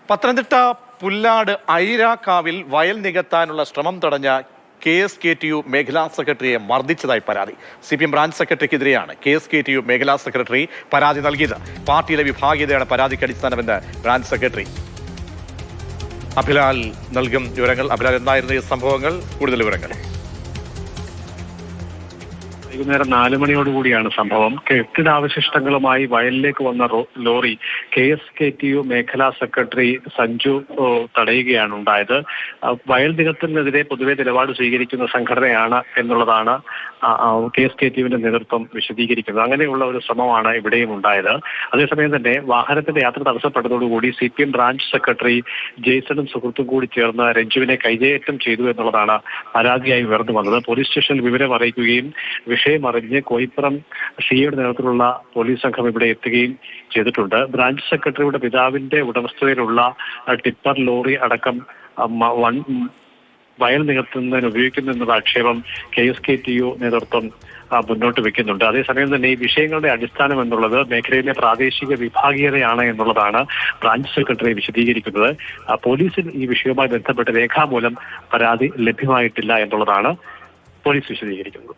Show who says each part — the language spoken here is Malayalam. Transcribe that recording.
Speaker 1: പത്തനംതിട്ട പുല്ലാട് ഐരാക്കാവിൽ വയൽ നികത്താനുള്ള ശ്രമം തടഞ്ഞ KSKTU മേഖലാ സെക്രട്ടറിയെ മർദ്ദിച്ചതായി പരാതി. CPM ബ്രാഞ്ച് സെക്രട്ടറിക്കെതിരെയാണ് KSKTU മേഖലാ സെക്രട്ടറി പരാതി നൽകിയത്. പാർട്ടിയിലെ വിഭാഗീയതയാണ് പരാതിക്ക് അടിസ്ഥാനമെന്ന് ബ്രാഞ്ച് സെക്രട്ടറി. അഭിലാൽ നൽകും വിവരങ്ങൾ. അഭിലാൽ, എന്തായിരുന്നു ഈ സംഭവങ്ങൾ? കൂടുതൽ വിവരങ്ങൾ.
Speaker 2: വൈകുന്നേരം 4 മണിയോടുകൂടിയാണ് സംഭവം. കെട്ടിടാവശിഷ്ടങ്ങളുമായി വയലിലേക്ക് വന്ന ലോറി KSKTU മേഖലാ സെക്രട്ടറി സഞ്ജു തടയുകയാണ് ഉണ്ടായത്. വയൽ നികത്തലിനെതിരെ പൊതുവെ നിലപാട് സ്വീകരിക്കുന്ന സംഘടനയാണ് എന്നുള്ളതാണ് KSKTUവിന്റെ നേതൃത്വം വിശദീകരിക്കുന്നത്. അങ്ങനെയുള്ള ഒരു ശ്രമമാണ് ഇവിടെയും ഉണ്ടായത്. അതേസമയം തന്നെ വാഹനത്തിന്റെ യാത്ര തടസ്സപ്പെട്ടതോടുകൂടി CPM ബ്രാഞ്ച് സെക്രട്ടറി ജെയ്സണും സുഹൃത്തും കൂടി ചേർന്ന് രഞ്ജുവിനെ കൈയേറ്റം ചെയ്തു എന്നുള്ളതാണ് പരാതിയായി ഉയർന്നു വന്നത്. പോലീസ് സ്റ്റേഷനിൽ വിവരം അറിയിക്കുകയും വിഷയം അറിഞ്ഞ് കോയിപ്പുറം സിയുടെ നേതൃത്വത്തിലുള്ള പോലീസ് സംഘം ഇവിടെ എത്തുകയും ചെയ്തിട്ടുണ്ട്. ബ്രാഞ്ച് സെക്രട്ടറിയുടെ പിതാവിന്റെ ഉടമസ്ഥതയിലുള്ള ടിപ്പർ ലോറി അടക്കം വയൽ നികത്തുന്നതിന് ഉപയോഗിക്കുന്നു എന്നുള്ള ആക്ഷേപം KSKTU നേതൃത്വം മുന്നോട്ട് വെക്കുന്നുണ്ട്. അതേസമയം തന്നെ ഈ വിഷയങ്ങളുടെ അടിസ്ഥാനം എന്നുള്ളത് മേഖലയിലെ പ്രാദേശിക വിഭാഗീയതയാണ് എന്നുള്ളതാണ് ബ്രാഞ്ച് സെക്രട്ടറി വിശദീകരിക്കുന്നത്. പോലീസിന് ഈ വിഷയവുമായി ബന്ധപ്പെട്ട് രേഖാമൂലം പരാതി ലഭ്യമായിട്ടില്ല എന്നുള്ളതാണ് പോലീസ് വിശദീകരിക്കുന്നത്.